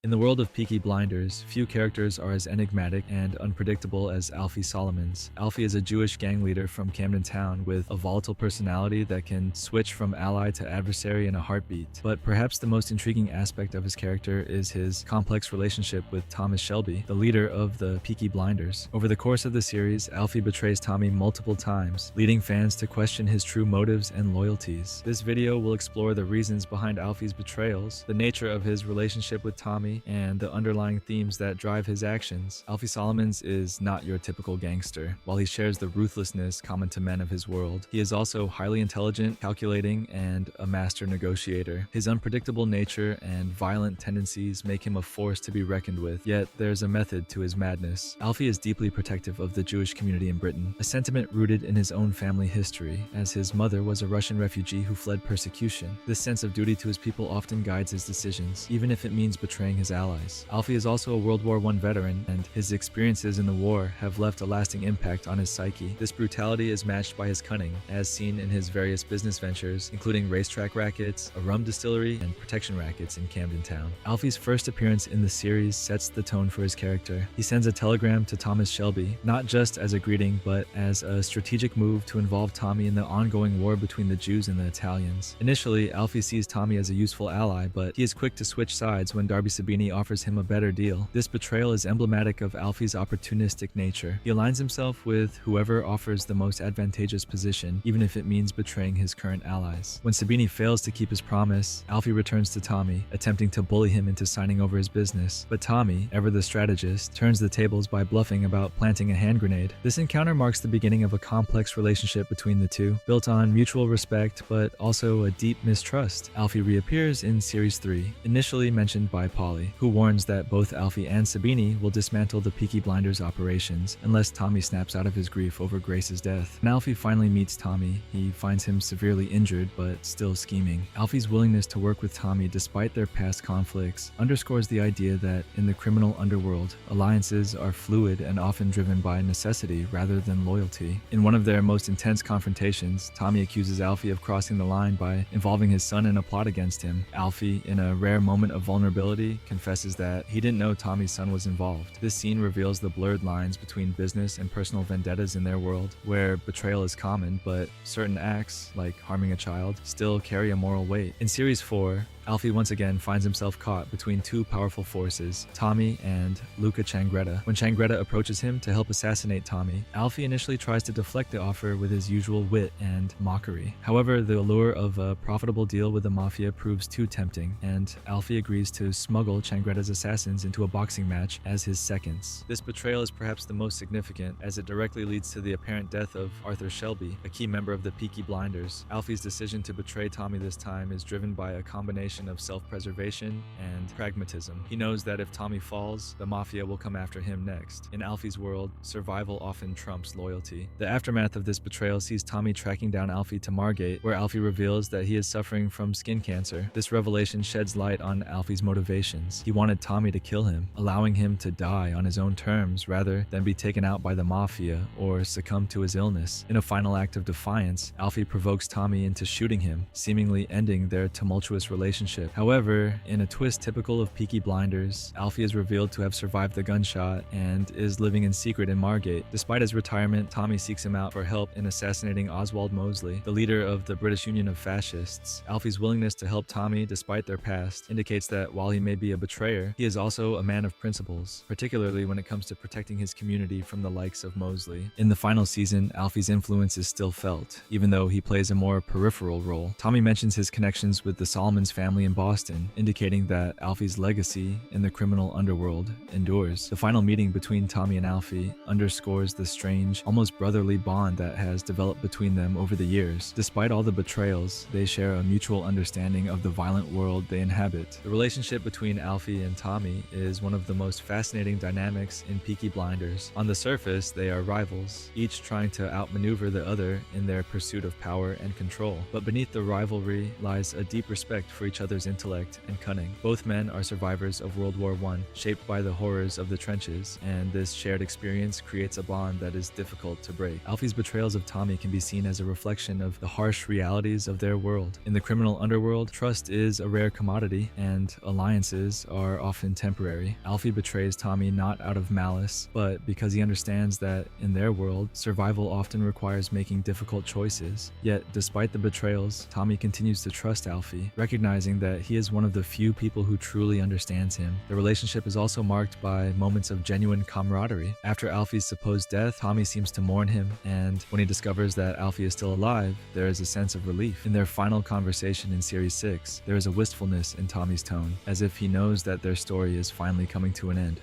In the world of Peaky Blinders, few characters are as enigmatic and unpredictable as Alfie Solomons. Alfie is a Jewish gang leader from Camden Town with a volatile personality that can switch from ally to adversary in a heartbeat. But perhaps the most intriguing aspect of his character is his complex relationship with Thomas Shelby, the leader of the Peaky Blinders. Over the course of the series, Alfie betrays Tommy multiple times, leading fans to question his true motives and loyalties. This video will explore the reasons behind Alfie's betrayals, the nature of his relationship with Tommy, and the underlying themes that drive his actions. Alfie Solomons is not your typical gangster. While he shares the ruthlessness common to men of his world, he is also highly intelligent, calculating, and a master negotiator. His unpredictable nature and violent tendencies make him a force to be reckoned with, yet there's a method to his madness. Alfie is deeply protective of the Jewish community in Britain, a sentiment rooted in his own family history, as his mother was a Russian refugee who fled persecution. This sense of duty to his people often guides his decisions, even if it means betraying his allies. Alfie is also a World War I veteran, and his experiences in the war have left a lasting impact on his psyche. This brutality is matched by his cunning, as seen in his various business ventures, including racetrack rackets, a rum distillery, and protection rackets in Camden Town. Alfie's first appearance in the series sets the tone for his character. He sends a telegram to Thomas Shelby, not just as a greeting, but as a strategic move to involve Tommy in the ongoing war between the Jews and the Italians. Initially, Alfie sees Tommy as a useful ally, but he is quick to switch sides when Darby Sabini offers him a better deal. This betrayal is emblematic of Alfie's opportunistic nature. He aligns himself with whoever offers the most advantageous position, even if it means betraying his current allies. When Sabini fails to keep his promise, Alfie returns to Tommy, attempting to bully him into signing over his business. But Tommy, ever the strategist, turns the tables by bluffing about planting a hand grenade. This encounter marks the beginning of a complex relationship between the two, built on mutual respect but also a deep mistrust. Alfie reappears in Series 3, initially mentioned by Polly, who warns that both Alfie and Sabini will dismantle the Peaky Blinders operations unless Tommy snaps out of his grief over Grace's death. When Alfie finally meets Tommy, he finds him severely injured but still scheming. Alfie's willingness to work with Tommy despite their past conflicts underscores the idea that in the criminal underworld, alliances are fluid and often driven by necessity rather than loyalty. In one of their most intense confrontations, Tommy accuses Alfie of crossing the line by involving his son in a plot against him. Alfie, in a rare moment of vulnerability, confesses that he didn't know Tommy's son was involved. This scene reveals the blurred lines between business and personal vendettas in their world, where betrayal is common, but certain acts, like harming a child, still carry a moral weight. In Series 4, Alfie once again finds himself caught between two powerful forces, Tommy and Luca Changretta. When Changretta approaches him to help assassinate Tommy, Alfie initially tries to deflect the offer with his usual wit and mockery. However, the allure of a profitable deal with the mafia proves too tempting, and Alfie agrees to smuggle Changretta's assassins into a boxing match as his seconds. This betrayal is perhaps the most significant, as it directly leads to the apparent death of Arthur Shelby, a key member of the Peaky Blinders. Alfie's decision to betray Tommy this time is driven by a combination of self-preservation and pragmatism. He knows that if Tommy falls, the mafia will come after him next. In Alfie's world, survival often trumps loyalty. The aftermath of this betrayal sees Tommy tracking down Alfie to Margate, where Alfie reveals that he is suffering from skin cancer. This revelation sheds light on Alfie's motivations. He wanted Tommy to kill him, allowing him to die on his own terms rather than be taken out by the mafia or succumb to his illness. In a final act of defiance, Alfie provokes Tommy into shooting him, seemingly ending their tumultuous relationship. However, in a twist typical of Peaky Blinders, Alfie is revealed to have survived the gunshot and is living in secret in Margate. Despite his retirement, Tommy seeks him out for help in assassinating Oswald Mosley, the leader of the British Union of Fascists. Alfie's willingness to help Tommy despite their past indicates that while he may be a betrayer, he is also a man of principles, particularly when it comes to protecting his community from the likes of Mosley. In the final season, Alfie's influence is still felt, even though he plays a more peripheral role. Tommy mentions his connections with the Solomons family in Boston, indicating that Alfie's legacy in the criminal underworld endures. The final meeting between Tommy and Alfie underscores the strange, almost brotherly bond that has developed between them over the years. Despite all the betrayals, they share a mutual understanding of the violent world they inhabit. The relationship between Alfie and Tommy is one of the most fascinating dynamics in Peaky Blinders. On the surface, they are rivals, each trying to outmaneuver the other in their pursuit of power and control. But beneath the rivalry lies a deep respect for each each other's intellect and cunning. Both men are survivors of World War I, shaped by the horrors of the trenches, and this shared experience creates a bond that is difficult to break. Alfie's betrayals of Tommy can be seen as a reflection of the harsh realities of their world. In the criminal underworld, trust is a rare commodity, and alliances are often temporary. Alfie betrays Tommy not out of malice, but because he understands that in their world, survival often requires making difficult choices. Yet, despite the betrayals, Tommy continues to trust Alfie, recognizing that he is one of the few people who truly understands him. The relationship is also marked by moments of genuine camaraderie. After Alfie's supposed death, Tommy seems to mourn him, and when he discovers that Alfie is still alive, there is a sense of relief. In their final conversation in Series 6, there is a wistfulness in Tommy's tone, as if he knows that their story is finally coming to an end.